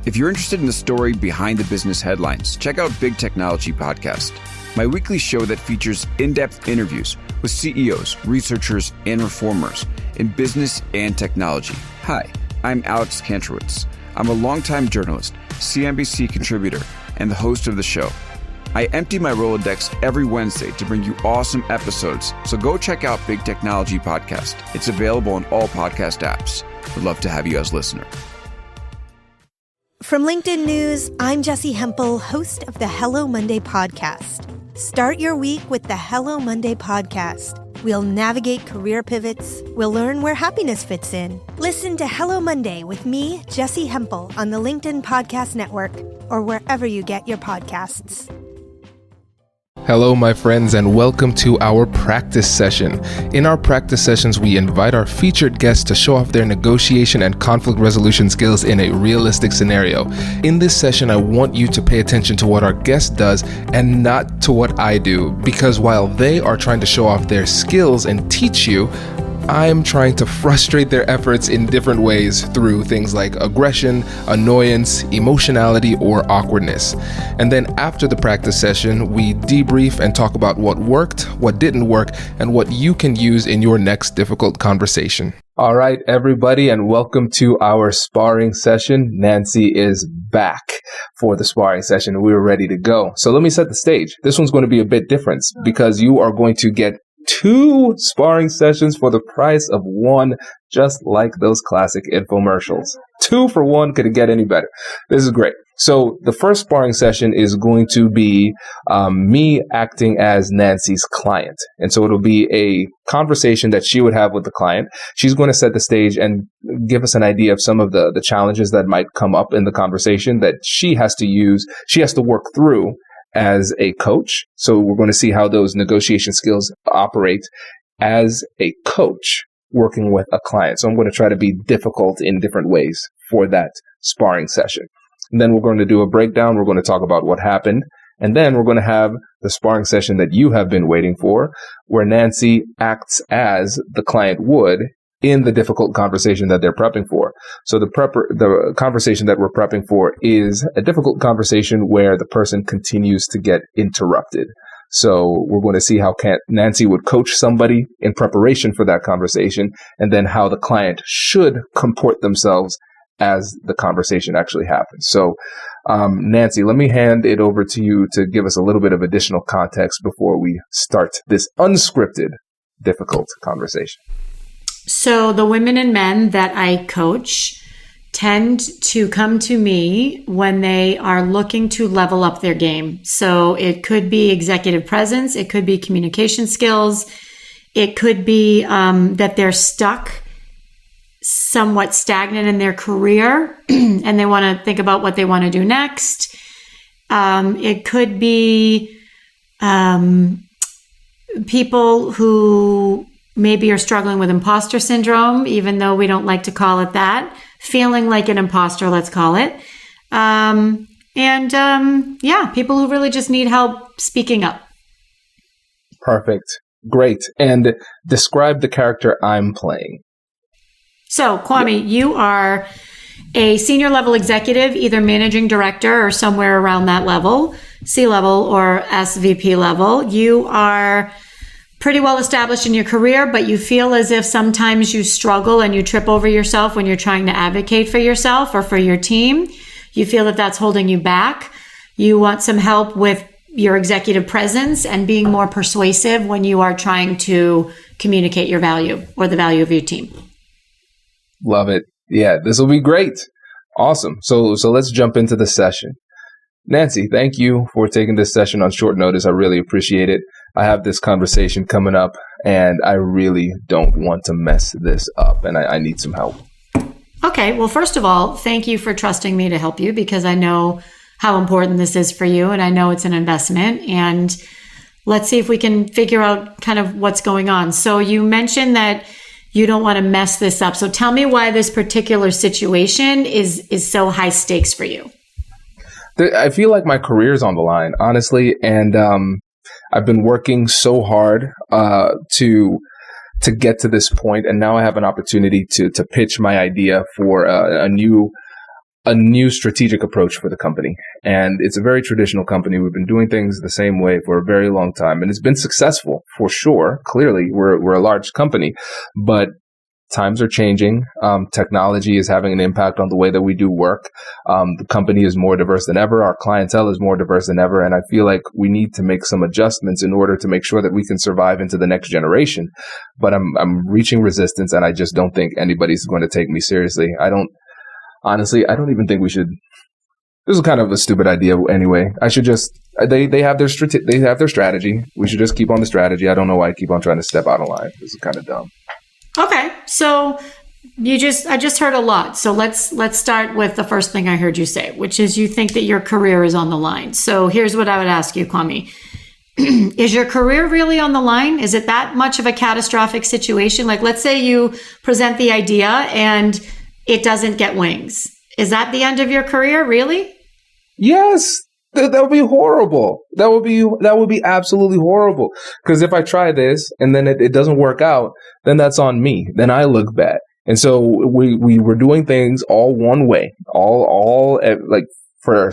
If you're interested in the story behind the business headlines, check out Big Technology Podcast, my weekly show that features in-depth interviews with CEOs, researchers, and reformers in business and technology. Hi, I'm Alex Kantrowitz. I'm a longtime journalist, CNBC contributor, and the host of the show. I empty my Rolodex every Wednesday to bring you awesome episodes, so go check out Big Technology Podcast. It's available on all podcast apps. Would love to have you as a listener. From LinkedIn News, I'm Jessie Hempel, host of the Hello Monday podcast. Start your week with the Hello Monday podcast. We'll navigate career pivots. We'll learn where happiness fits in. Listen to Hello Monday with me, Jessie Hempel, on the LinkedIn Podcast Network or wherever you get your podcasts. Hello, my friends, and welcome to our practice session. In our practice sessions, we invite our featured guests to show off their negotiation and conflict resolution skills in a realistic scenario. In this session, I want you to pay attention to what our guest does and not to what I do, because while they are trying to show off their skills and teach you, I'm trying to frustrate their efforts in different ways through things like aggression, annoyance, emotionality, or awkwardness. And then after the practice session, we debrief and talk about what worked, what didn't work, and what you can use in your next difficult conversation. All right, everybody, and welcome to our sparring session. Nancy is back for the sparring session. We were ready to go. So let me set the stage. This one's going to be a bit different because you are going to get 2 sparring sessions for the price of 1, just like those classic infomercials. 2 for 1, could it get any better? This is great. So the first sparring session is going to be me acting as Nancy's client. And so it'll be a conversation that she would have with the client. She's going to set the stage and give us an idea of some of the challenges that might come up in the conversation that she has to work through as a coach. So we're going to see how those negotiation skills operate as a coach working with a client. So I'm going to try to be difficult in different ways for that sparring session. And then we're going to do a breakdown. We're going to talk about what happened. And then we're going to have the sparring session that you have been waiting for, where Nancy acts as the client would in the difficult conversation that they're prepping for. So the conversation that we're prepping for is a difficult conversation where the person continues to get interrupted. So we're going to see how Nancy would coach somebody in preparation for that conversation, and then how the client should comport themselves as the conversation actually happens. So, Nancy, let me hand it over to you to give us a little bit of additional context before we start this unscripted, difficult conversation. So the women and men that I coach tend to come to me when they are looking to level up their game. So it could be executive presence. It could be communication skills. It could be that they're stuck, somewhat stagnant in their career, and they want to think about what they want to do next. It could be people who maybe are struggling with imposter syndrome, even though we don't like to call it that. Feeling like an imposter, let's call it. People who really just need help speaking up. Perfect. Great. And describe the character I'm playing. So, Kwame, you are a senior level executive, either managing director or somewhere around that level, C-level or SVP level. You are pretty well established in your career, but you feel as if sometimes you struggle and you trip over yourself when you're trying to advocate for yourself or for your team. You feel that that's holding you back. You want some help with your executive presence and being more persuasive when you are trying to communicate your value or the value of your team. Love it. Yeah, this will be great. Awesome. So let's jump into the session. Nancy, thank you for taking this session on short notice. I really appreciate it. I have this conversation coming up, and I really don't want to mess this up, and I need some help. Okay. Well, first of all, thank you for trusting me to help you, because I know how important this is for you, and I know it's an investment. And let's see if we can figure out kind of what's going on. So you mentioned that you don't want to mess this up. So tell me why this particular situation is so high stakes for you. I feel like my career is on the line, honestly, and I've been working so hard to get to this point, and now I have an opportunity to pitch my idea for a new a new strategic approach for the company. And it's a very traditional company. We've been doing things the same way for a very long time, and it's been successful for sure. Clearly, we're a large company, but times are changing. Technology is having an impact on the way that we do work. The company is more diverse than ever. Our clientele is more diverse than ever. And I feel like we need to make some adjustments in order to make sure that we can survive into the next generation. But I'm reaching resistance, and I just don't think anybody's going to take me seriously. I don't even think we should. This is kind of a stupid idea anyway. I should just, they have their strategy. We should just keep on the strategy. I don't know why I keep on trying to step out of line. This is kind of dumb. Okay, so I just heard a lot. So let's start with the first thing I heard you say, which is you think that your career is on the line. So here's what I would ask you, Kwame. Is your career really on the line? Is it that much of a catastrophic situation? Like, let's say you present the idea and it doesn't get wings. Is that the end of your career, really? Yes. That would be horrible. That would be absolutely horrible. Because if I try this and then it doesn't work out, then that's on me. Then I look bad. And so we were doing things all one way, all like for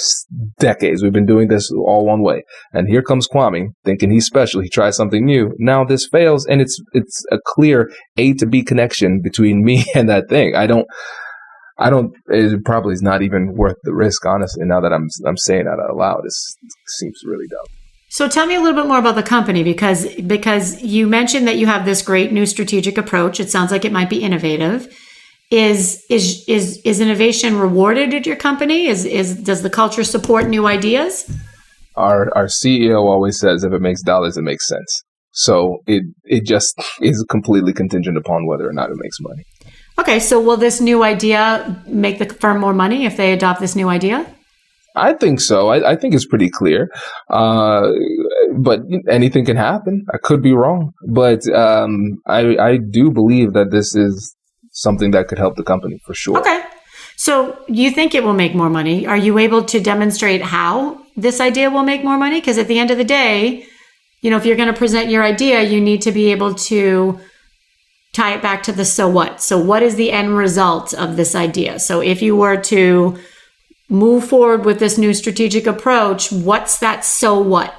decades. We've been doing this all one way. And here comes Kwame thinking he's special. He tries something new. Now this fails, and it's a clear A to B connection between me and that thing. It probably is not even worth the risk, honestly, now that I'm saying that out loud. It seems really dumb. So tell me a little bit more about the company, because you mentioned that you have this great new strategic approach. It sounds like it might be innovative. Is innovation rewarded at your company? Does the culture support new ideas? Our CEO always says if it makes dollars, it makes sense. So it just is completely contingent upon whether or not it makes money. Okay, so will this new idea make the firm more money if they adopt this new idea? I think so. I think it's pretty clear. But anything can happen. I could be wrong. But I do believe that this is something that could help the company for sure. Okay. So you think it will make more money? Are you able to demonstrate how this idea will make more money? Because at the end of the day, if you're going to present your idea, you need to be able to tie it back to the so what. So what is the end result of this idea? So if you were to move forward with this new strategic approach, what's that so what?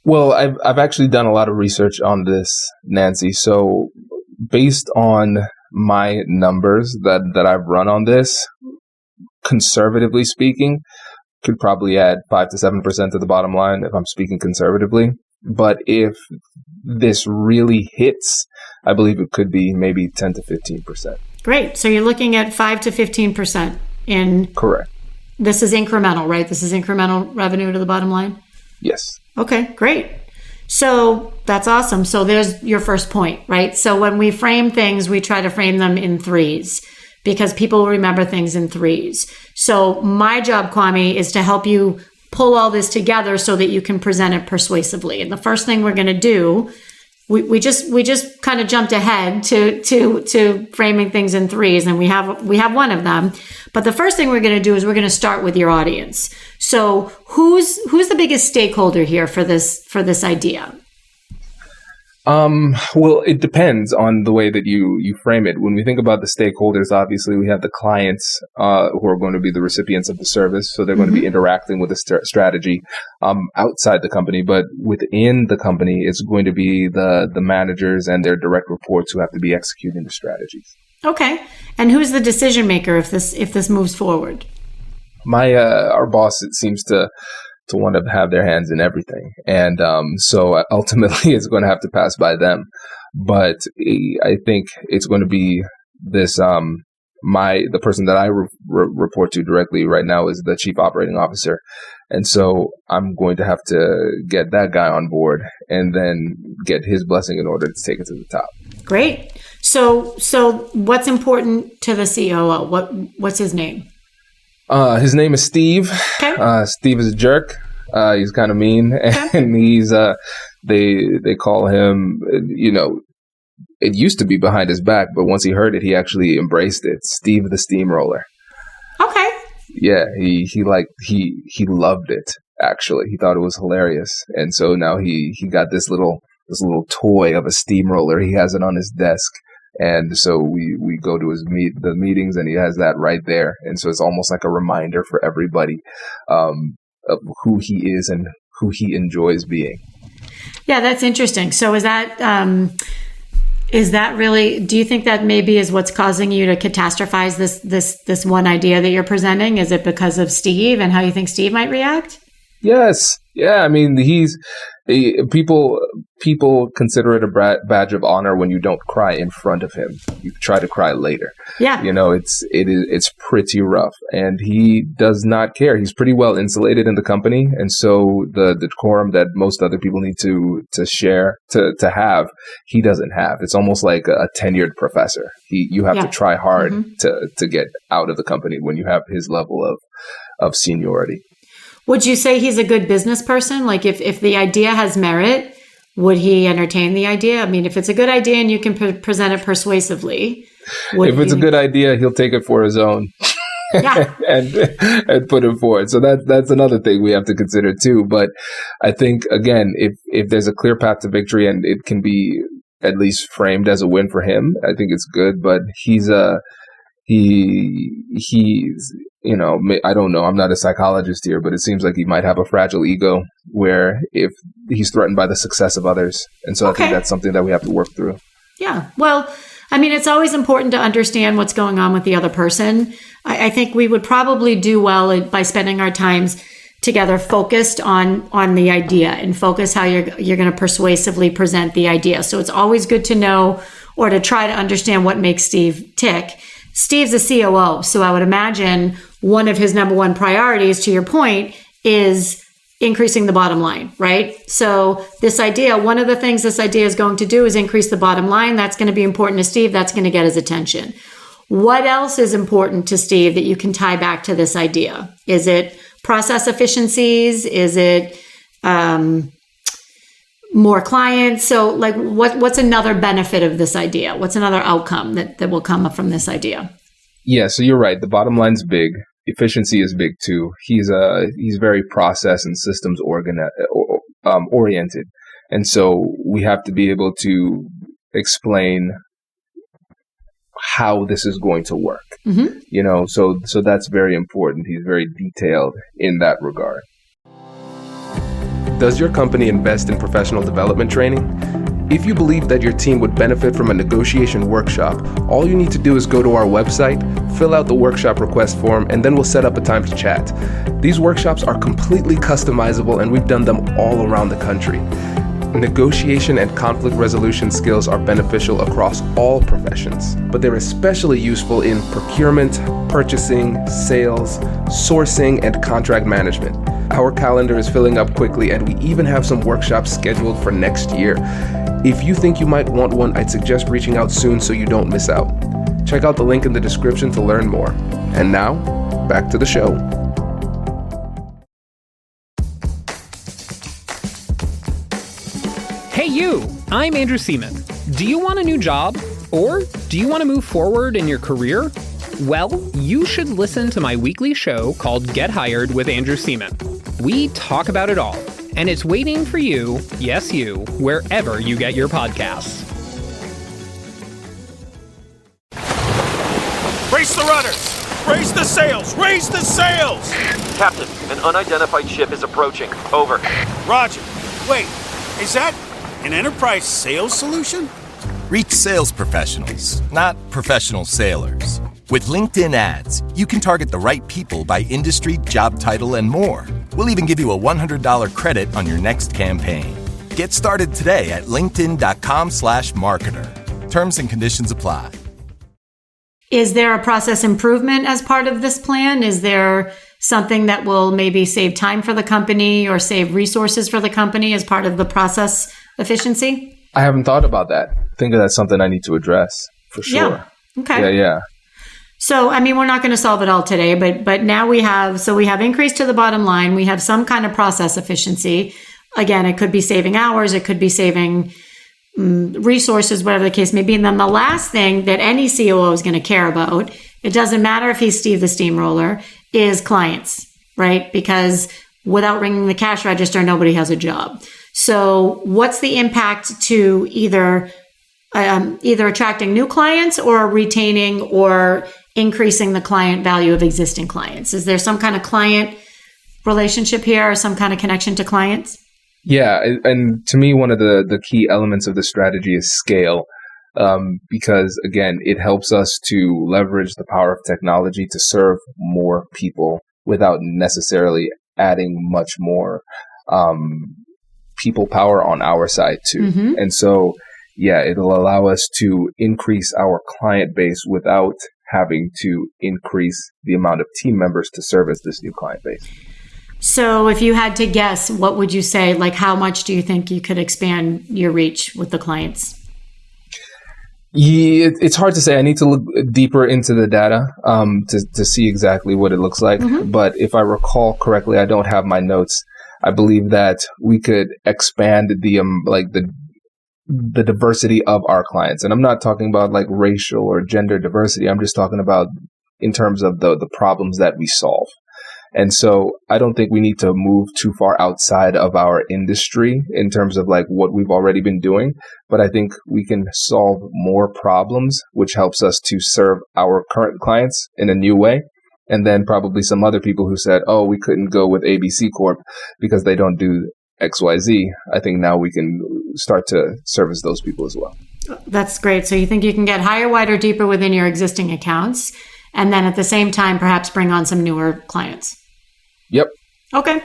Well, I've actually done a lot of research on this, Nancy. So based on my numbers that I've run on this, conservatively speaking, could probably add 5 to 7% to the bottom line if I'm speaking conservatively. But if this really hits, I believe it could be maybe 10 to 15%. Great. So you're looking at 5 to 15% in... Correct. This is incremental, right? This is incremental revenue to the bottom line? Yes. Okay, great. So that's awesome. So there's your first point, right? So when we frame things, we try to frame them in threes because people remember things in threes. So my job, Kwame, is to help you pull all this together so that you can present it persuasively. And the first thing we're going to do, we just kind of jumped ahead to framing things in threes, and we have one of them. But the first thing we're going to do is we're going to start with your audience. So who's the biggest stakeholder here for this idea? Well, it depends on the way that you frame it. When we think about the stakeholders, obviously we have the clients who are going to be the recipients of the service. So they're going to be interacting with the strategy outside the company. But within the company, it's going to be the managers and their direct reports who have to be executing the strategies. Okay. And who's the decision maker if this moves forward? Our boss, it seems to want to have their hands in everything. And so ultimately it's going to have to pass by them. But I think it's going to be this, the person that I report to directly right now is the chief operating officer. And so I'm going to have to get that guy on board and then get his blessing in order to take it to the top. Great. So what's important to the COO? What's his name? His name is Steve. Okay. Steve is a jerk. He's kind of mean, and he's they call him. It used to be behind his back, but once he heard it, he actually embraced it. Steve the Steamroller. Okay. Yeah, he loved it. Actually, he thought it was hilarious, and so now he got this little toy of a steamroller. He has it on his desk. And so we go to the meetings, and he has that right there. And so it's almost like a reminder for everybody of who he is and who he enjoys being. Yeah, that's interesting. So is that really, do you think that maybe is what's causing you to catastrophize this one idea that you're presenting? Is it because of Steve and how you think Steve might react? Yes. Yeah. I mean, people consider it a badge of honor when you don't cry in front of him. You try to cry later. Yeah. It's pretty rough, and he does not care. He's pretty well insulated in the company. And so the decorum that most other people need to have, he doesn't have. It's almost like a tenured professor. You have to try hard to get out of the company when you have his level of seniority. Would you say he's a good business person? Like if the idea has merit, would he entertain the idea? I mean, if it's a good idea and you can present it persuasively. If it's a good idea, he'll take it for his own. Yeah. and put it forward. So that's another thing we have to consider too. But I think, again, if there's a clear path to victory and it can be at least framed as a win for him, I think it's good. But he's I don't know. I'm not a psychologist here, but it seems like he might have a fragile ego where if he's threatened by the success of others. And so I think that's something that we have to work through. Yeah. Well, I mean, it's always important to understand what's going on with the other person. I think we would probably do well by spending our times together focused on the idea and focus how you're going to persuasively present the idea. So it's always good to know or to try to understand what makes Steve tick. Steve's a COO, so I would imagine one of his number one priorities, to your point, is increasing the bottom line, right? So this idea, one of the things this idea is going to do is increase the bottom line. That's going to be important to Steve. That's going to get his attention. What else is important to Steve that you can tie back to this idea? Is it process efficiencies? Is it more clients? So like what's another benefit of this idea? What's another outcome that will come up from this idea? Yeah, so you're right. The bottom line's big. Efficiency is big too. He's very process and systems oriented. And so we have to be able to explain how this is going to work. Mm-hmm. So that's very important. He's very detailed in that regard. Does your company invest in professional development training? If you believe that your team would benefit from a negotiation workshop, all you need to do is go to our website, fill out the workshop request form, and then we'll set up a time to chat. These workshops are completely customizable, and we've done them all around the country. Negotiation and conflict resolution skills are beneficial across all professions, but they're especially useful in procurement, purchasing, sales, sourcing, and contract management. Our calendar is filling up quickly, and we even have some workshops scheduled for next year. If you think you might want one, I'd suggest reaching out soon so you don't miss out. Check out the link in the description to learn more. And now, back to the show. Hey you, I'm Andrew Seaman. Do you want a new job? Or do you want to move forward in your career? Well, you should listen to my weekly show called Get Hired with Andrew Seaman. We talk about it all, and it's waiting for you, yes you, wherever you get your podcasts. Raise the rudders! Raise the sails! Raise the sails! Captain, an unidentified ship is approaching. Over. Roger. Wait, is that an enterprise sales solution? Reach sales professionals, not professional sailors. With LinkedIn ads, you can target the right people by industry, job title, and more. We'll even give you a $100 credit on your next campaign. Get started today at linkedin.com/marketer. Terms and conditions apply. Is there a process improvement as part of this plan? Is there something that will maybe save time for the company or save resources for the company as part of the process efficiency? I haven't thought about that. I think that's something I need to address for sure. Yeah. Okay. Yeah. So, I mean, we're not going to solve it all today, but now we have increase to the bottom line. We have some kind of process efficiency. Again, it could be saving hours. It could be saving resources, whatever the case may be. And then the last thing that any COO is going to care about, it doesn't matter if he's Steve the Steamroller, is clients, right? Because without ringing the cash register, nobody has a job. So what's the impact to either either attracting new clients or retaining or increasing the client value of existing clients? Is there some kind of client relationship here or some kind of connection to clients? Yeah. And to me, one of the key elements of the strategy is scale. Because again, it helps us to leverage the power of technology to serve more people without necessarily adding much more people power on our side too. Mm-hmm. And so, yeah, it'll allow us to increase our client base without having to increase the amount of team members to service this new client base. So if you had to guess, what would you say? Like, how much do you think you could expand your reach with the clients? Yeah, it's hard to say. I need to look deeper into the data to see exactly what it looks like. Mm-hmm. But if I recall correctly, I don't have my notes. I believe that we could expand the diversity of our clients. And I'm not talking about like racial or gender diversity. I'm just talking about in terms of the problems that we solve. And so I don't think we need to move too far outside of our industry in terms of like what we've already been doing. But I think we can solve more problems, which helps us to serve our current clients in a new way. And then probably some other people who said, oh, we couldn't go with ABC Corp because they don't do XYZ. I think now we can start to service those people as well. That's great. So you think you can get higher, wider, deeper within your existing accounts, and then at the same time, perhaps bring on some newer clients. Yep. Okay.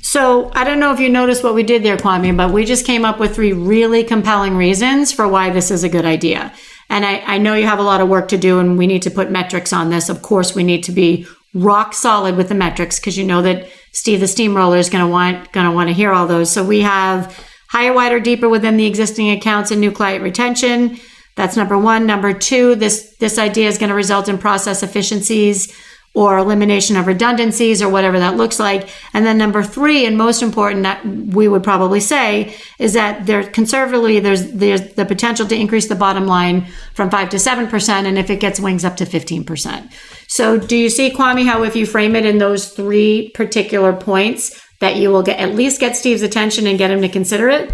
So I don't know if you noticed what we did there, Kwame, but we just came up with 3 really compelling reasons for why this is a good idea. And I know you have a lot of work to do and we need to put metrics on this. Of course, we need to be rock solid with the metrics because you know that Steve the Steamroller is going to want to hear all those. So we have higher, wider, deeper within the existing accounts and new client retention. That's number 1. Number 2, this idea is going to result in process efficiencies or elimination of redundancies or whatever that looks like. And then number 3, and most important that we would probably say, is that there's the potential to increase the bottom line from 5 to 7%, and if it gets wings up to 15%. So do you see, Kwame, how if you frame it in those 3 particular points that you will at least get Steve's attention and get him to consider it?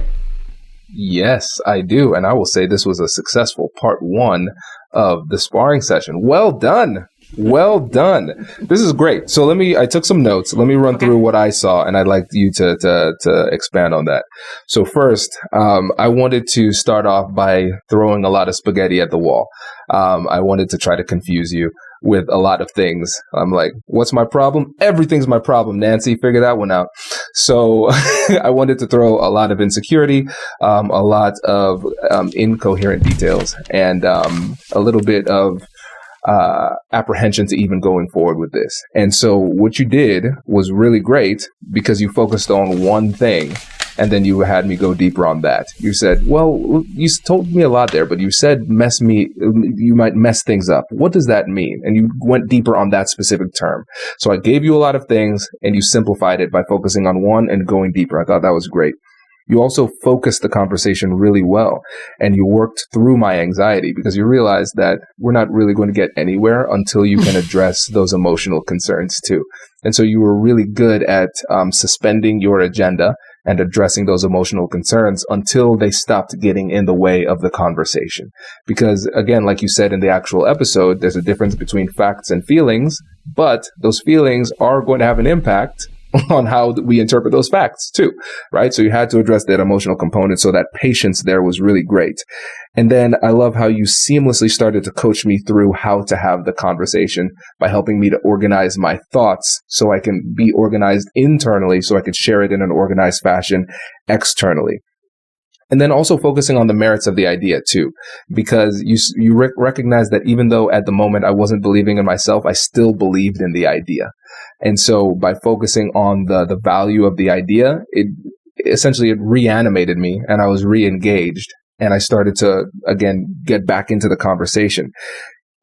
Yes, I do. And I will say this was a successful part 1 of the sparring session. Well done. Well done. This is great. So I took some notes. Let me run through what I saw, and I'd like you to expand on that. So first, I wanted to start off by throwing a lot of spaghetti at the wall. I wanted to try to confuse you with a lot of things. I'm like, what's my problem? Everything's my problem, Nancy. Figure that one out. So I wanted to throw a lot of insecurity, a lot of incoherent details, and a little bit of apprehension to even going forward with this. And so what you did was really great because you focused on one thing and then you had me go deeper on that. You said, well, you told me a lot there, but you said you might mess things up. What does that mean? And you went deeper on that specific term. So I gave you a lot of things and you simplified it by focusing on one and going deeper. I thought that was great. You also focused the conversation really well, and you worked through my anxiety because you realized that we're not really going to get anywhere until you can address those emotional concerns too. And so you were really good at suspending your agenda and addressing those emotional concerns until they stopped getting in the way of the conversation. Because again, like you said in the actual episode, there's a difference between facts and feelings, but those feelings are going to have an impact on how we interpret those facts too, right? So you had to address that emotional component. So that patience there was really great. And then I love how you seamlessly started to coach me through how to have the conversation by helping me to organize my thoughts so I can be organized internally so I could share it in an organized fashion externally. And then also focusing on the merits of the idea too, because you recognize that even though at the moment I wasn't believing in myself, I still believed in the idea. And so by focusing on the value of the idea, it reanimated me and I was re-engaged and I started to, again, get back into the conversation.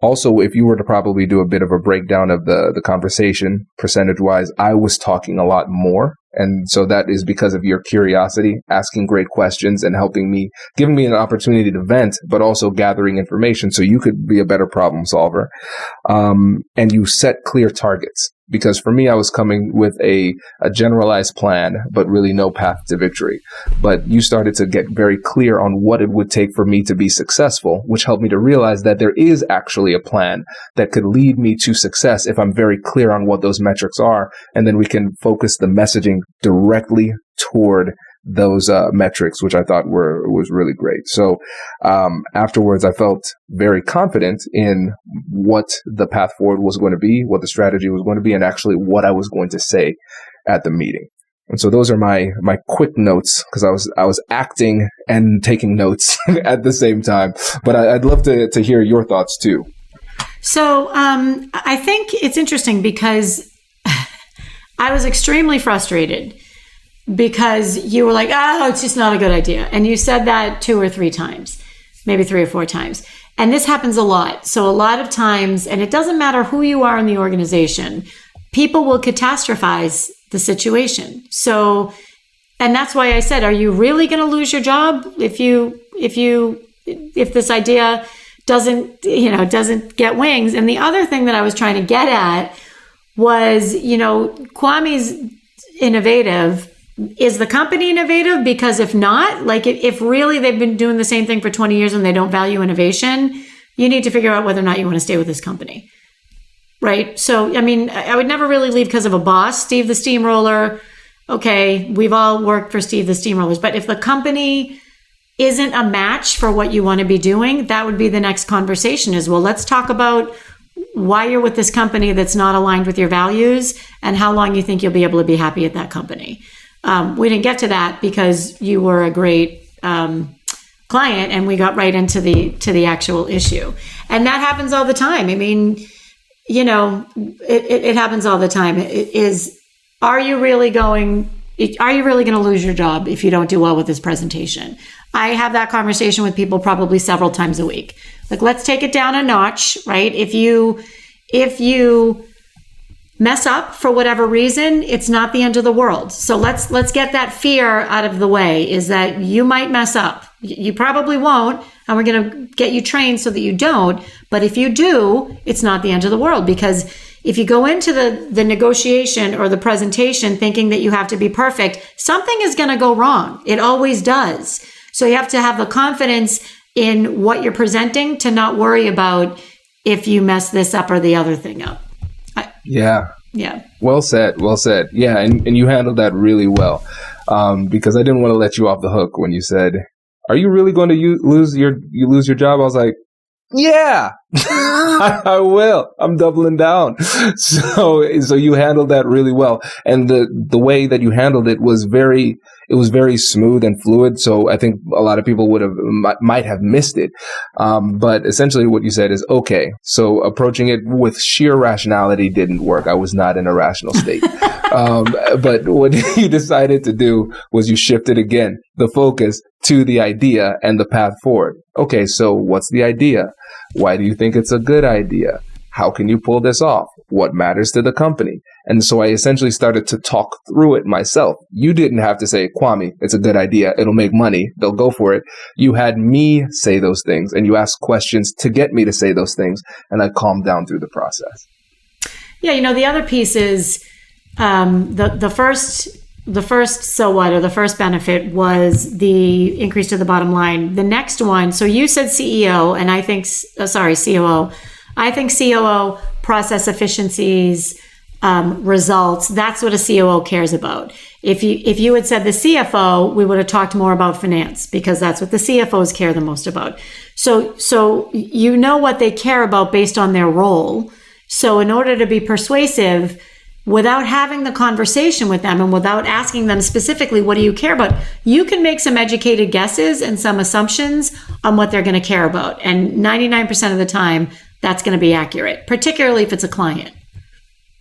Also, if you were to probably do a bit of a breakdown of the conversation, percentage-wise, I was talking a lot more. And so that is because of your curiosity, asking great questions and giving me an opportunity to vent, but also gathering information so you could be a better problem solver. And you set clear targets Because for me, I was coming with a generalized plan, but really no path to victory. But you started to get very clear on what it would take for me to be successful, which helped me to realize that there is actually a plan that could lead me to success if I'm very clear on what those metrics are. And then we can focus the messaging directly toward those metrics, which I thought was really great. So afterwards, I felt very confident in what the path forward was going to be, what the strategy was going to be, and actually what I was going to say at the meeting. And so those are my quick notes, because I was acting and taking notes at the same time. But I'd love to hear your thoughts too. So I think it's interesting because I was extremely frustrated because you were like, oh, it's just not a good idea. And you said that 2 or 3 times, maybe 3 or 4 times. And this happens a lot. So a lot of times, and it doesn't matter who you are in the organization, people will catastrophize the situation. So, and that's why I said, are you really going to lose your job if this idea doesn't get wings? And the other thing that I was trying to get at was, Kwame's innovative. Is the company innovative? Because if not, like if really they've been doing the same thing for 20 years and they don't value innovation, you need to figure out whether or not you want to stay with this company. Right? So, I mean, I would never really leave because of a boss. Steve the Steamroller, okay, we've all worked for Steve the Steamrollers. But if the company isn't a match for what you want to be doing, that would be the next conversation is, well, let's talk about why you're with this company that's not aligned with your values and how long you think you'll be able to be happy at that company. We didn't get to that because you were a great client, and we got right into the actual issue. And that happens all the time. I mean, it happens all the time. Are you really going to lose your job if you don't do well with this presentation? I have that conversation with people probably several times a week. Like, let's take it down a notch, right? If you mess up for whatever reason, it's not the end of the world. So let's get that fear out of the way, is that you might mess up. You probably won't, and we're going to get you trained so that you don't. But if you do, it's not the end of the world, because if you go into the negotiation or the presentation thinking that you have to be perfect, something is going to go wrong. It always does. So you have to have the confidence in what you're presenting to not worry about if you mess this up or the other thing up. Yeah. Well said. Yeah. And you handled that really well. Because I didn't want to let you off the hook when you said, are you really going to lose your job? I was like, yeah, I will. I'm doubling down. So you handled that really well. And the way that you handled it was very smooth and fluid. So I think a lot of people might have missed it. But essentially what you said is, okay, so approaching it with sheer rationality didn't work. I was not in a rational state. But what you decided to do was you shifted again the focus to the idea and the path forward. Okay, so what's the idea? Why do you think it's a good idea? How can you pull this off? What matters to the company? And so I essentially started to talk through it myself. You didn't have to say, Kwame, it's a good idea. It'll make money. They'll go for it. You had me say those things, and you asked questions to get me to say those things. And I calmed down through the process. Yeah, the other piece is the first so what, or the first benefit was the increase to the bottom line. The next one, so you said CEO, and I think, COO. I think COO, process efficiencies, results. That's what a COO cares about. If you had said the CFO, we would have talked more about finance, because that's what the CFOs care the most about. So you know what they care about based on their role. So in order to be persuasive, without having the conversation with them and without asking them specifically, what do you care about? You can make some educated guesses and some assumptions on what they're going to care about. And 99% of the time, that's going to be accurate, particularly if it's a client.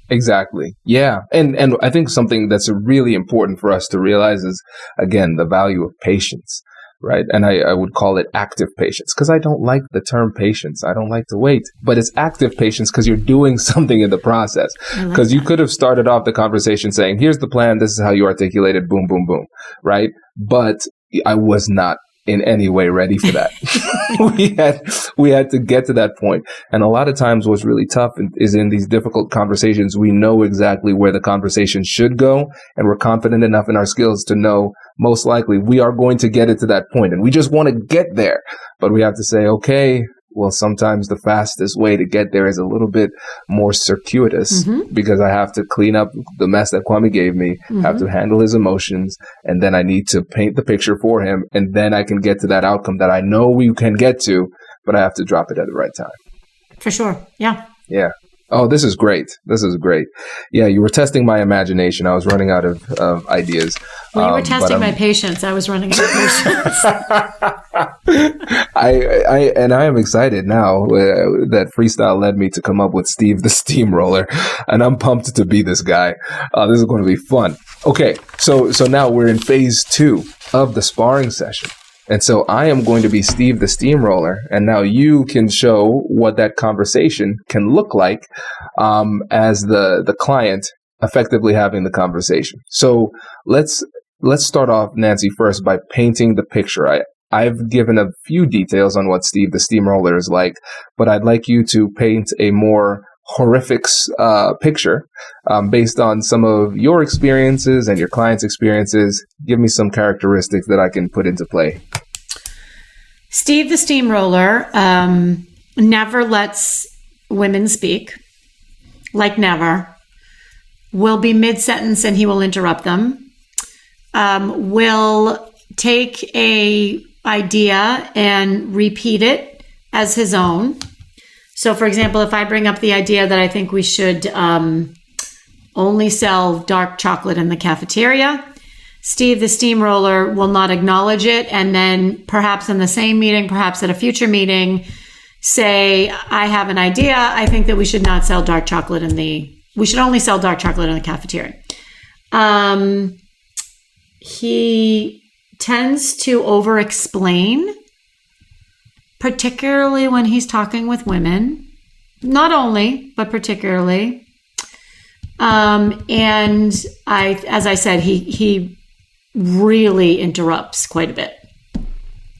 Exactly. Yeah. And I think something that's really important for us to realize is, again, the value of patience, right? And I would call it active patience, because I don't like the term patience. I don't like to wait, but it's active patience because you're doing something in the process. Because you could have started off the conversation saying, here's the plan. This is how you articulate it. Boom, boom, boom. Right. But I was not in any way ready for that. we had to get to that point. And a lot of times what's really tough is in these difficult conversations, we know exactly where the conversation should go, and we're confident enough in our skills to know most likely we are going to get it to that point, and we just want to get there. But we have to say, okay, well, sometimes the fastest way to get there is a little bit more circuitous, because I have to clean up the mess that Kwame gave me, have to handle his emotions, and then I need to paint the picture for him, and then I can get to that outcome that I know we can get to, but I have to drop it at the right time. For sure. Yeah. Yeah. Oh, this is great. This is great. Yeah, you were testing my imagination. I was running out of ideas. Well, you were testing my patience. I was running out of patience. I am excited now that freestyle led me to come up with Steve the Steamroller, and I'm pumped to be this guy. This is going to be fun. Okay, so now we're in phase 2 of the sparring session. And so I am going to be Steve the Steamroller, and now you can show what that conversation can look like as the client effectively having the conversation. So let's start off, Nancy, first by painting the picture. I've given a few details on what Steve the Steamroller is like, but I'd like you to paint a more horrific picture based on some of your experiences and your clients' experiences. Give me some characteristics that I can put into play. Steve the Steamroller never lets women speak, like never. Will be mid-sentence and he will interrupt them. Will take a idea and repeat it as his own. So, for example, if I bring up the idea that I think we should only sell dark chocolate in the cafeteria, Steve the Steamroller will not acknowledge it, and then perhaps in the same meeting, perhaps at a future meeting, say, I have an idea. I think that we should not sell dark chocolate we should only sell dark chocolate in the cafeteria. He tends to over-explain, particularly when he's talking with women. Not only, but particularly. And as I said, he really interrupts quite a bit,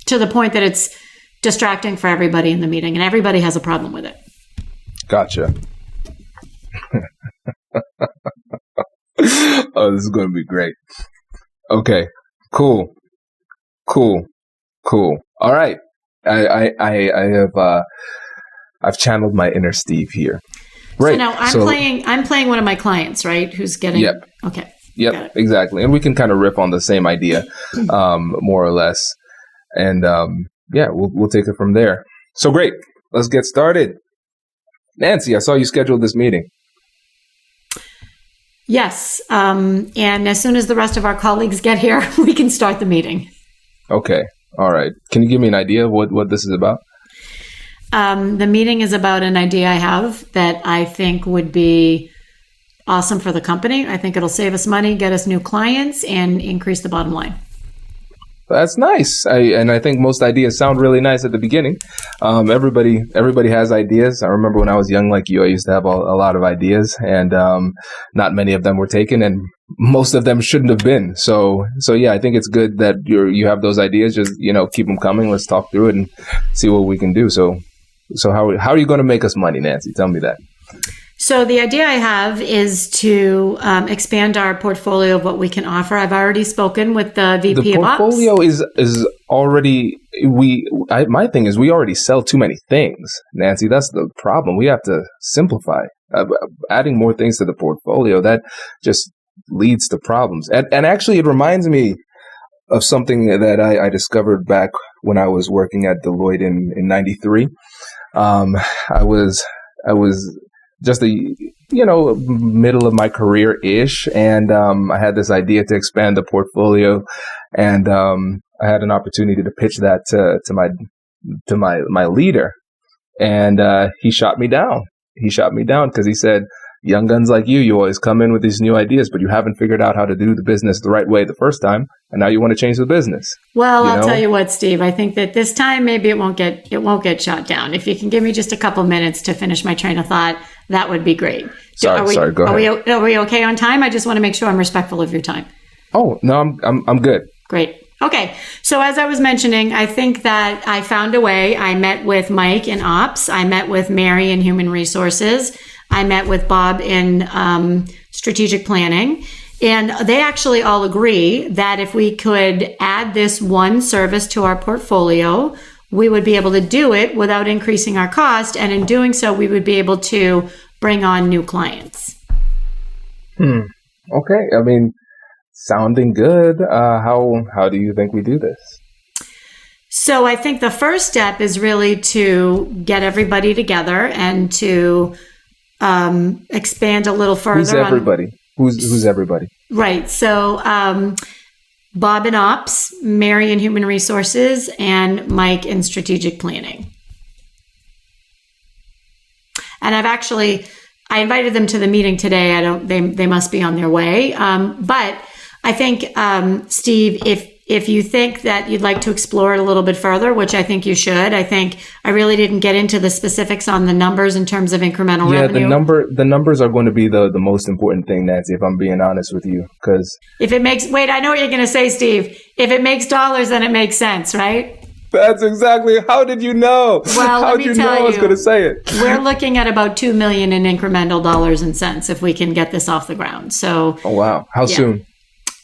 to the point that it's distracting for everybody in the meeting, and everybody has a problem with it. Gotcha. Oh, this is going to be great. Okay, cool. All right. I've channeled my inner Steve here. Right. So now I'm playing one of my clients, right? Who's getting. Yep. Okay. Yep. Exactly. And we can kind of riff on the same idea, more or less. And we'll take it from there. So great. Let's get started. Nancy, I saw you scheduled this meeting. Yes. And as soon as the rest of our colleagues get here, we can start the meeting. Okay. All right. Can you give me an idea of what this is about? The meeting is about an idea I have that I think would be awesome for the company. I think it'll save us money, get us new clients, and increase the bottom line. That's nice. I think most ideas sound really nice at the beginning. Everybody has ideas. I remember when I was young like you, I used to have a lot of ideas, and not many of them were taken, and most of them shouldn't have been. So yeah, I think it's good that you have those ideas. Just, keep them coming. Let's talk through it and see what we can do. So how are you going to make us money, Nancy? Tell me that. So the idea I have is to expand our portfolio of what we can offer. I've already spoken with the VP of Ops. The portfolio is already, my thing is we already sell too many things, Nancy. That's the problem. We have to simplify. Adding more things to the portfolio, that just leads to problems. And actually, it reminds me of something that I discovered back when I was working at Deloitte in 93. I was just middle of my career-ish, and I had this idea to expand the portfolio, and I had an opportunity to pitch that to my leader, and he shot me down. He shot me down because he said, young guns like you always come in with these new ideas, but you haven't figured out how to do the business the right way the first time, and now you want to change the business. Well, I'll tell you what, Steve. I think that this time maybe it won't get shot down. If you can give me just a couple minutes to finish my train of thought, that would be great. Sorry. Go ahead. Are we okay on time? I just want to make sure I'm respectful of your time. Oh no, I'm good. Great. Okay. So as I was mentioning, I think that I found a way. I met with Mike in ops. I met with Mary in human resources. I met with Bob in strategic planning. And they actually all agree that if we could add this one service to our portfolio, we would be able to do it without increasing our cost. And in doing so, we would be able to bring on new clients. Okay. I mean, sounding good. How do you think we do this? So I think the first step is really to get everybody together and to expand a little further. Who's everybody? Who's everybody? Right. So Bob in ops, Mary in human resources, and Mike in strategic planning. And I invited them to the meeting today. They must be on their way. But I think, Steve, if you think that you'd like to explore it a little bit further, which I think you should, I really didn't get into the specifics on the numbers in terms of incremental revenue. The numbers are going to be the most important thing, Nancy, if I'm being honest with you, because I know what you're going to say, Steve. If it makes dollars, then it makes sense, right? That's exactly. How did you know? Well, how did you know I was going to say it? We're looking at about $2 million in incremental dollars and cents if we can get this off the ground. So, oh wow, how soon?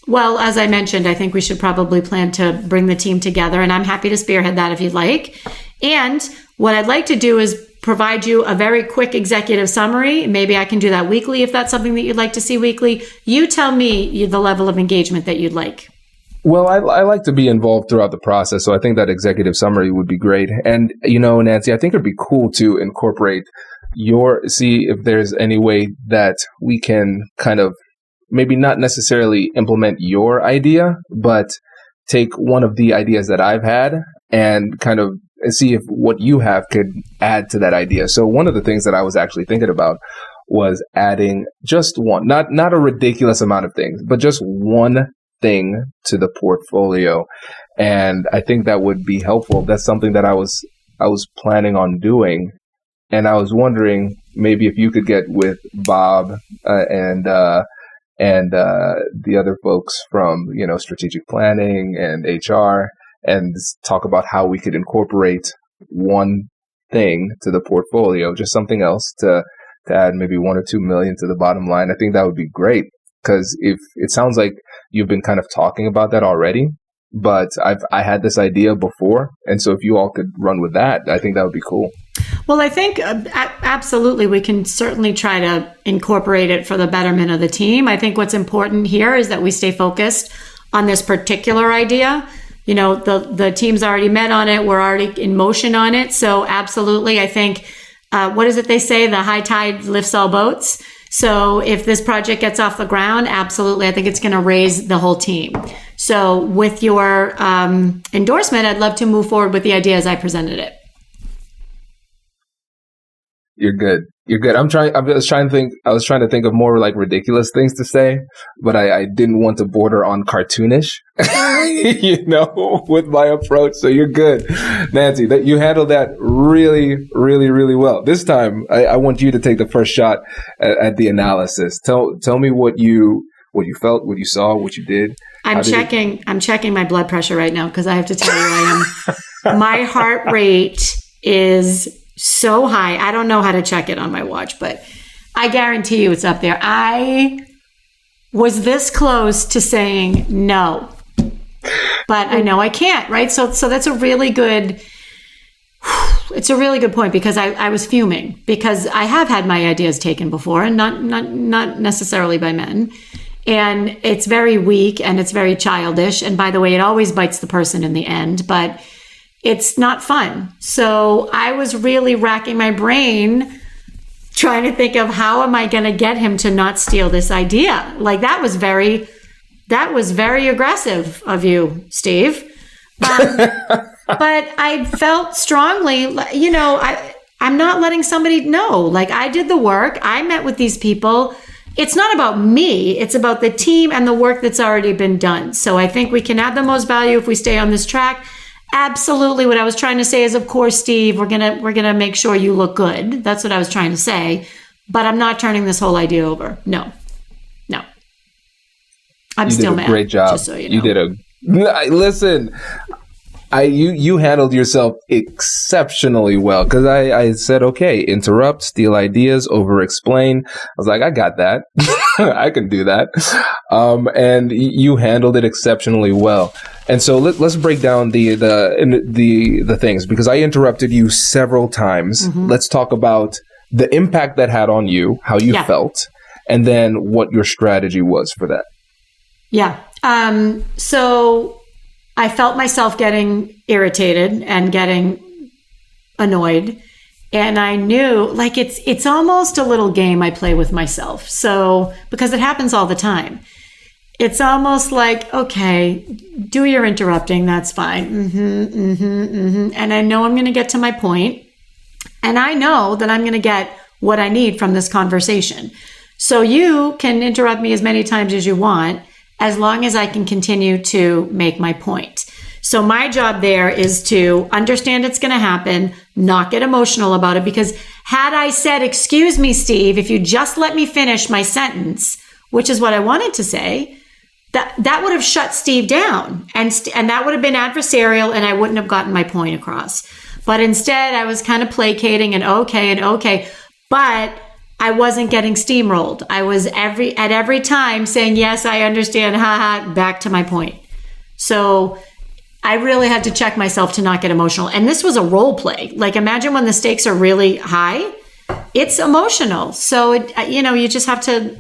Well, as I mentioned, I think we should probably plan to bring the team together, and I'm happy to spearhead that if you'd like. And what I'd like to do is provide you a very quick executive summary. Maybe I can do that weekly if that's something that you'd like to see weekly. You tell me the level of engagement that you'd like. Well, I like to be involved throughout the process, so I think that executive summary would be great. And, Nancy, I think it'd be cool to incorporate see if there's any way that we can kind of maybe not necessarily implement your idea, but take one of the ideas that I've had and kind of see if what you have could add to that idea. So one of the things that I was actually thinking about was adding just one, not a ridiculous amount of things, but just one thing to the portfolio. And I think that would be helpful. That's something that I was planning on doing. And I was wondering maybe if you could get with Bob and the other folks from, strategic planning and HR and talk about how we could incorporate one thing to the portfolio, just something else to add maybe 1 or 2 million to the bottom line. I think that would be great, because if it sounds like you've been kind of talking about that already, but I had this idea before. And so if you all could run with that, I think that would be cool. Well, I think absolutely we can certainly try to incorporate it for the betterment of the team. I think what's important here is that we stay focused on this particular idea. The team's already met on it. We're already in motion on it. So absolutely, I think, what is it they say? The high tide lifts all boats. So if this project gets off the ground, absolutely, I think it's going to raise the whole team. So with your endorsement, I'd love to move forward with the idea as I presented it. You're good. I was trying to think of more like ridiculous things to say, but I didn't want to border on cartoonish, with my approach. So you're good, Nancy. That you handled that really, really, really well. This time, I want you to take the first shot at the analysis. Tell me what you felt, what you saw, what you did. I'm checking my blood pressure right now, because I have to tell you, my heart rate is so high. I don't know how to check it on my watch, but I guarantee you it's up there. I was this close to saying no, but I know I can't, right? So that's a really good point, because I was fuming, because I have had my ideas taken before, and not necessarily by men. And it's very weak and it's very childish. And by the way, it always bites the person in the end, but it's not fun. So I was really racking my brain trying to think of how am I going to get him to not steal this idea? Like that was very aggressive of you, Steve. But I felt strongly, I'm not letting somebody know. Like I did the work. I met with these people. It's not about me. It's about the team and the work that's already been done. So I think we can add the most value if we stay on this track. Absolutely. What I was trying to say is, of course, Steve, we're gonna make sure you look good. That's what I was trying to say. But I'm not turning this whole idea over. No. I'm still mad. You did a great job. Just so you know. You did a Listen, you handled yourself exceptionally well, because I said, okay, interrupt, steal ideas, over-explain. I was like, I got that. I can do that. And you handled it exceptionally well. And so let's break down the things, because I interrupted you several times. Mm-hmm. Let's talk about the impact that had on you, how you felt, and then what your strategy was for that. Yeah. So I felt myself getting irritated and getting annoyed. And I knew, like, it's almost a little game I play with myself. So, because it happens all the time. It's almost like, okay, do your interrupting. That's fine. And I know I'm going to get to my point. And I know that I'm going to get what I need from this conversation. So you can interrupt me as many times as you want, as long as I can continue to make my point. So my job there is to understand it's going to happen, not get emotional about it, because had I said, excuse me, Steve, if you just let me finish my sentence, which is what I wanted to say, that would have shut Steve down, and that would have been adversarial, and I wouldn't have gotten my point across. But instead, I was kind of placating and okay, but I wasn't getting steamrolled. I was at every time saying, yes, I understand, back to my point. So I really had to check myself to not get emotional. And this was a role play. Like, imagine when the stakes are really high, it's emotional. So, you just have to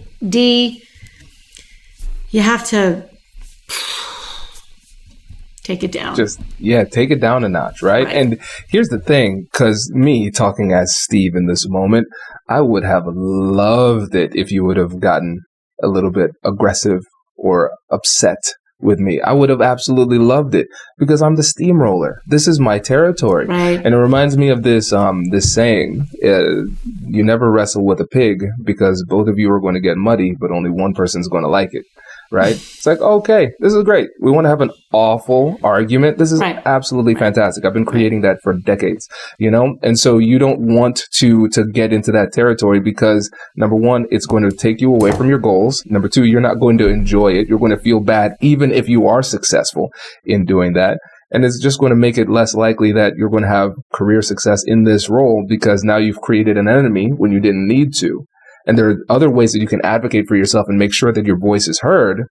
take it down. Take it down a notch, right? And here's the thing, because me talking as Steve in this moment, I would have loved it if you would have gotten a little bit aggressive or upset with me. I would have absolutely loved it, because I'm the steamroller. This is my territory. Right. And it reminds me of this saying, you never wrestle with a pig, because both of you are going to get muddy, but only one person's going to like it. Right? It's like, okay, this is great. We want to have an awful argument. This is absolutely fantastic. I've been creating that for decades, And so you don't want to get into that territory, because number one, it's going to take you away from your goals. Number two, you're not going to enjoy it. You're going to feel bad, even if you are successful in doing that. And it's just going to make it less likely that you're going to have career success in this role, because now you've created an enemy when you didn't need to. And there are other ways that you can advocate for yourself and make sure that your voice is heard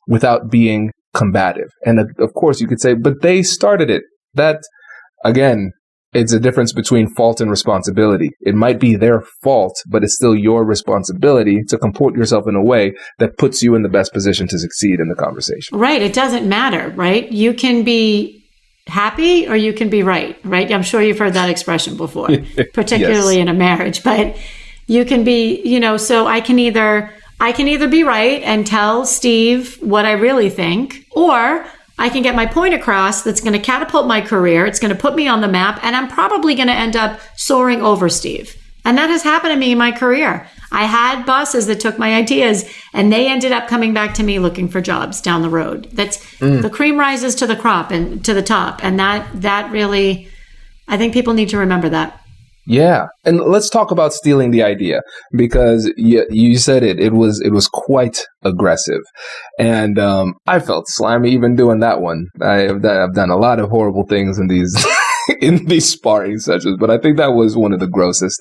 without being combative. And of course, you could say, but they started it. That, again, it's a difference between fault and responsibility. It might be their fault, but it's still your responsibility to comport yourself in a way that puts you in the best position to succeed in the conversation. Right. It doesn't matter, right? You can be happy or you can be right? I'm sure you've heard that expression before, particularly in a marriage, but you can be, so I can either be right and tell Steve what I really think, or I can get my point across that's going to catapult my career. It's going to put me on the map, and I'm probably going to end up soaring over Steve. And that has happened to me in my career. I had bosses that took my ideas and they ended up coming back to me looking for jobs down the road. That's the cream rises to the crop and to the top. And that really, I think people need to remember that. Yeah. And let's talk about stealing the idea, because you said it was quite aggressive. And I felt slimy even doing that one. I've done a lot of horrible things in these in these sparring sessions, but I think that was one of the grossest,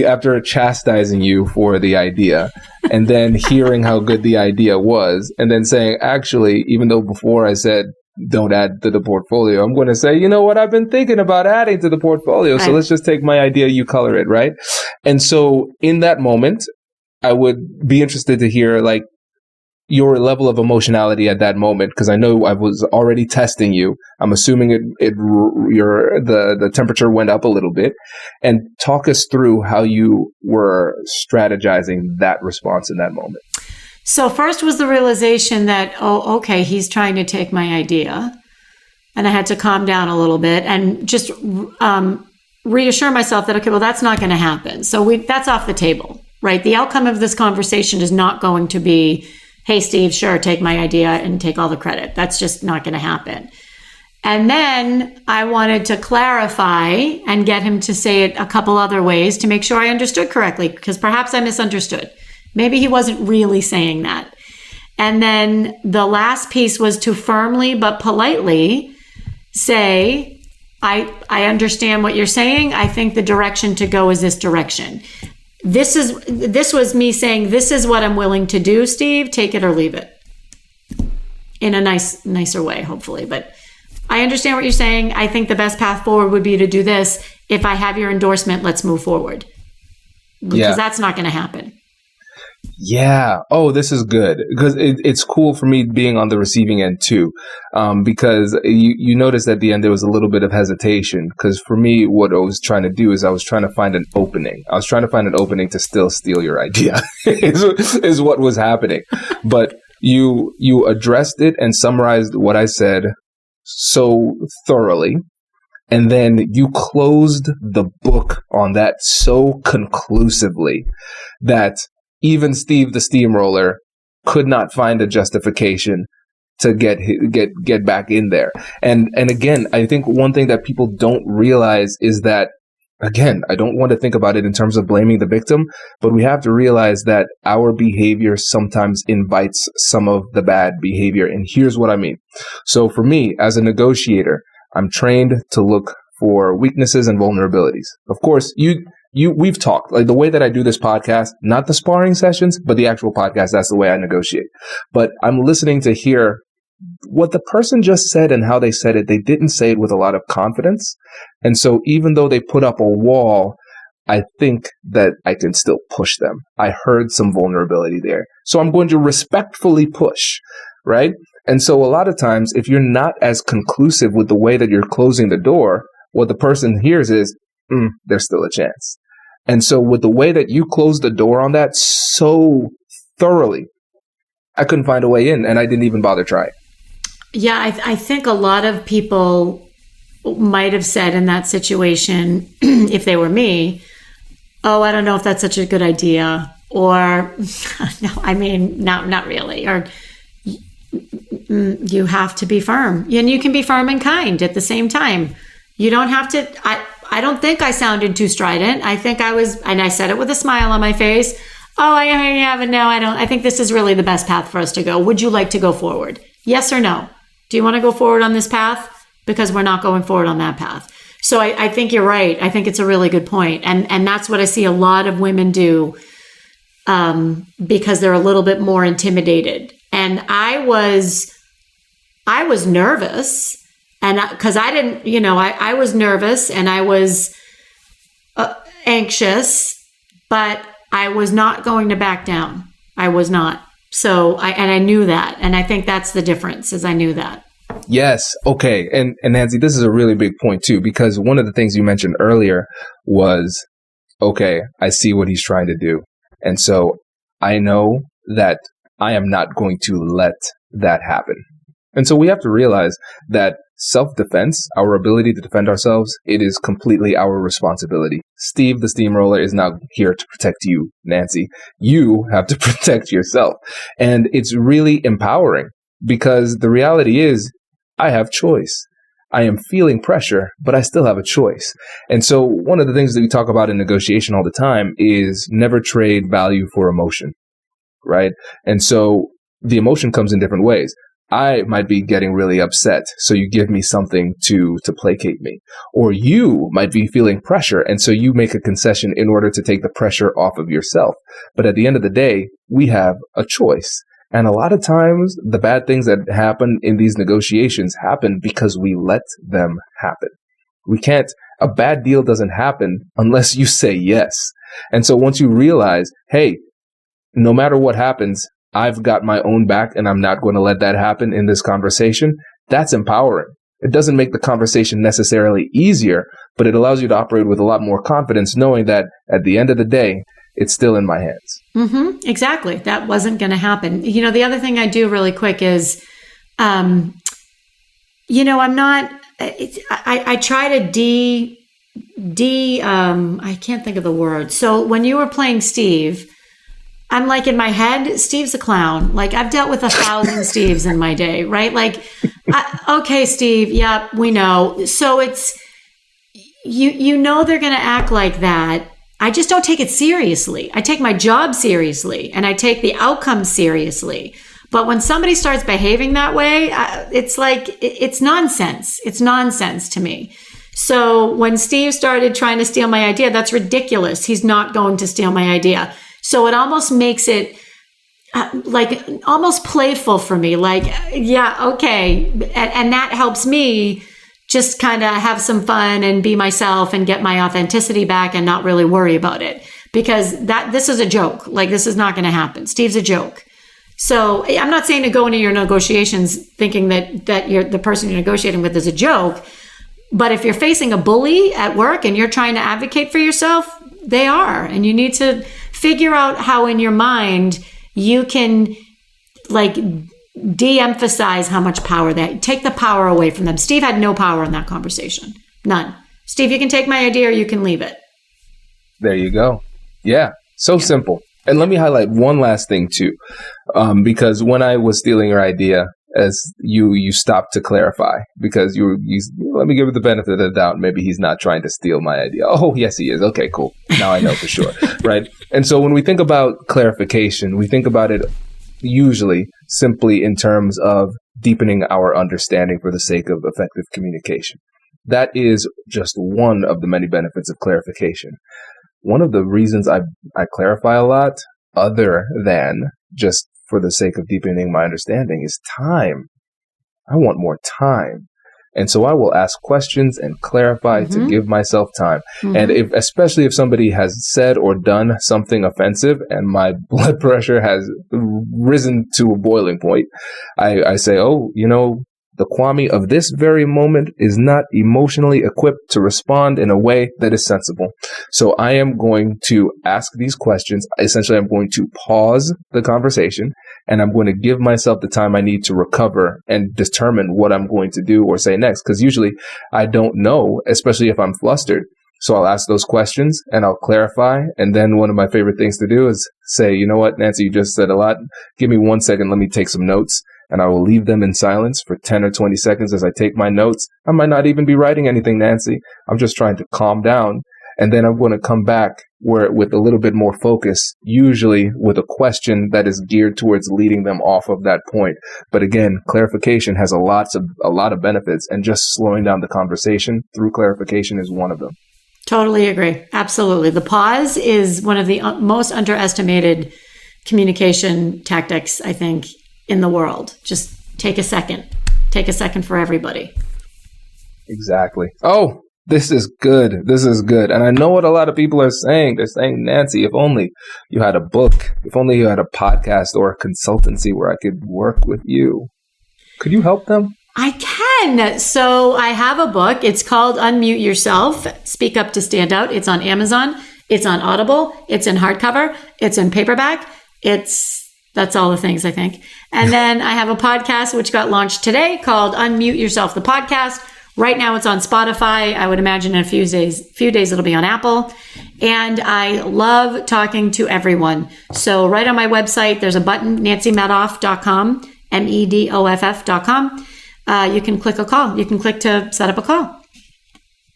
after chastising you for the idea and then hearing how good the idea was, and then saying, actually, even though before I said, don't add to the portfolio, I'm going to say, you know what, I've been thinking about adding to the portfolio. So let's just take my idea, you color it, right? And so in that moment, I would be interested to hear your level of emotionality at that moment, because I know I was already testing you. I'm assuming the temperature went up a little bit, and talk us through how you were strategizing that response in that moment. So first was the realization that, okay, he's trying to take my idea. And I had to calm down a little bit and just reassure myself that, okay, well, that's not going to happen. So that's off the table, right? The outcome of this conversation is not going to be, hey, Steve, sure, take my idea and take all the credit. That's just not going to happen. And then I wanted to clarify and get him to say it a couple other ways to make sure I understood correctly, because perhaps I misunderstood. Maybe he wasn't really saying that. And then the last piece was to firmly but politely say, I understand what you're saying. I think the direction to go is this direction. This was me saying, this is what I'm willing to do, Steve. Take it or leave it. In a nicer way, hopefully. But I understand what you're saying. I think the best path forward would be to do this. If I have your endorsement, let's move forward. Because that's not going to happen. Yeah. Oh, this is good, because it's cool for me being on the receiving end too. Because you noticed at the end there was a little bit of hesitation, because for me, what I was trying to do is I was trying to find an opening. I was trying to find an opening to still steal your idea is what was happening. But you addressed it and summarized what I said so thoroughly. And then you closed the book on that so conclusively that even Steve the Steamroller could not find a justification to get back in there. And again, I think one thing that people don't realize is that, again, I don't want to think about it in terms of blaming the victim, but we have to realize that our behavior sometimes invites some of the bad behavior. And here's what I mean. So for me, as a negotiator, I'm trained to look for weaknesses and vulnerabilities. Of course, we've talked, like the way that I do this podcast, not the sparring sessions, but the actual podcast. That's the way I negotiate. But I'm listening to hear what the person just said and how they said it. They didn't say it with a lot of confidence. And so even though they put up a wall, I think that I can still push them. I heard some vulnerability there. So I'm going to respectfully push, right? And so a lot of times, if you're not as conclusive with the way that you're closing the door, what the person hears is, there's still a chance. And so with the way that you closed the door on that so thoroughly, I couldn't find a way in, and I didn't even bother trying. Yeah, I think a lot of people might have said in that situation, if they were me, oh, I don't know if that's such a good idea. Or, no, I mean, not really. Or, you have to be firm. And you can be firm and kind at the same time. You don't have to. I don't think I sounded too strident. I think I was, and I said it with a smile on my face. Oh, I have it now. I don't. I think this is really the best path for us to go. Would you like to go forward? Yes or no? Do you want to go forward on this path? Because we're not going forward on that path. So I think you're right. I think it's a really good point. And that's what I see a lot of women do, because they're a little bit more intimidated. And I was nervous, and because I didn't, I was nervous and I was anxious, but I was not going to back down. I was not. So I knew that. And I think that's the difference, is I knew that. Yes. Okay. And Nancy, this is a really big point too, because one of the things you mentioned earlier was, okay, I see what he's trying to do. And so I know that I am not going to let that happen. And so we have to realize that self-defense, our ability to defend ourselves, it is completely our responsibility. Steve the Steamroller is not here to protect you, Nancy. You have to protect yourself. And it's really empowering, because the reality is I have choice. I am feeling pressure, but I still have a choice. And so one of the things that we talk about in negotiation all the time is never trade value for emotion, right? And so the emotion comes in different ways. I might be getting really upset, so you give me something to placate me. Or you might be feeling pressure, and so you make a concession in order to take the pressure off of yourself. But at the end of the day, we have a choice. And a lot of times, the bad things that happen in these negotiations happen because we let them happen. A bad deal doesn't happen unless you say yes. And so once you realize, hey, no matter what happens, I've got my own back and I'm not going to let that happen in this conversation, that's empowering. It doesn't make the conversation necessarily easier, but it allows you to operate with a lot more confidence, knowing that at the end of the day, it's still in my hands. Mm-hmm. Exactly. That wasn't going to happen. The other thing I do really quick is, I'm not, I try to I can't think of the word. So when you were playing Steve, I'm like, in my head, Steve's a clown. Like, I've dealt with 1,000 Steves in my day, right? Like, okay, Steve, yeah, we know. So it's, they're going to act like that. I just don't take it seriously. I take my job seriously, and I take the outcome seriously. But when somebody starts behaving that way, it's like, it's nonsense. It's nonsense to me. So when Steve started trying to steal my idea, that's ridiculous. He's not going to steal my idea. So it almost makes it like almost playful for me. Like, yeah, okay. And that helps me just kind of have some fun and be myself and get my authenticity back and not really worry about it. Because this is a joke. Like, this is not going to happen. Steve's a joke. So I'm not saying to go into your negotiations thinking that you're the person you're negotiating with is a joke. But if you're facing a bully at work and you're trying to advocate for yourself, they are. And you need to figure out how in your mind you can like de-emphasize how much power take the power away from them. Steve had no power in that conversation. None. Steve, you can take my idea or you can leave it. There you go. Yeah. So simple. And let me highlight one last thing too, because when I was stealing your idea, as you stopped to clarify, because you let me give it the benefit of the doubt. Maybe he's not trying to steal my idea. Oh, yes, he is. Okay, cool. Now I know for sure. Right. And so when we think about clarification, we think about it usually simply in terms of deepening our understanding for the sake of effective communication. That is just one of the many benefits of clarification. One of the reasons I clarify a lot, other than just for the sake of deepening my understanding, is time. I want more time. And so I will ask questions and clarify to give myself time. And especially if somebody has said or done something offensive and my blood pressure has risen to a boiling point, I say, oh, the Kwame of this very moment is not emotionally equipped to respond in a way that is sensible. So I am going to ask these questions. Essentially, I'm going to pause the conversation and I'm going to give myself the time I need to recover and determine what I'm going to do or say next. Because usually I don't know, especially if I'm flustered. So I'll ask those questions and I'll clarify. And then one of my favorite things to do is say, you know what, Nancy, you just said a lot. Give me 1 second. Let me take some notes. And I will leave them in silence for 10 or 20 seconds as I take my notes. I might not even be writing anything, Nancy. I'm just trying to calm down. And then I'm going to come back with a little bit more focus, usually with a question that is geared towards leading them off of that point. But again, clarification has a lot of benefits, and just slowing down the conversation through clarification is one of them. Totally agree. Absolutely. The pause is one of the most underestimated communication tactics, I think, in the world. Just take a second. Take a second for everybody. Exactly. Oh, this is good. This is good. And I know what a lot of people are saying. They're saying, Nancy, if only you had a book, if only you had a podcast or a consultancy where I could work with you. Could you help them? I can. So I have a book. It's called Unmute Yourself, Speak Up to Stand Out. It's on Amazon. It's on Audible. It's in hardcover. It's in paperback. That's all the things, I think. And then I have a podcast which got launched today called Unmute Yourself, the podcast. Right now it's on Spotify. I would imagine in a few days it'll be on Apple. And I love talking to everyone. So right on my website, there's a button, nancymedoff.com, MEDOFF.com. You can click a call. You can click to set up a call.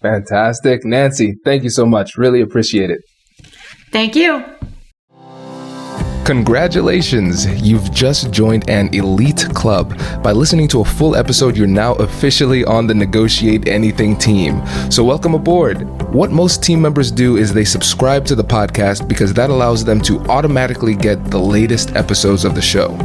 Fantastic. Nancy, thank you so much. Really appreciate it. Thank you. Congratulations! You've just joined an elite club. By listening to a full episode, you're now officially on the Negotiate Anything team. So welcome aboard. What most team members do is they subscribe to the podcast because that allows them to automatically get the latest episodes of the show.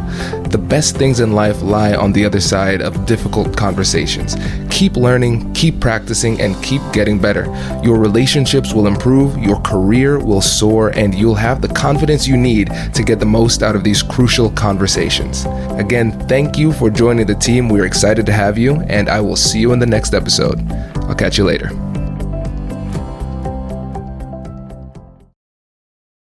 The best things in life lie on the other side of difficult conversations. Keep learning, keep practicing, and keep getting better. Your relationships will improve, your career will soar, and you'll have the confidence you need to get the most out of these crucial conversations. Again, thank you for joining the team. We're excited to have you, and I will see you in the next episode. I'll catch you later.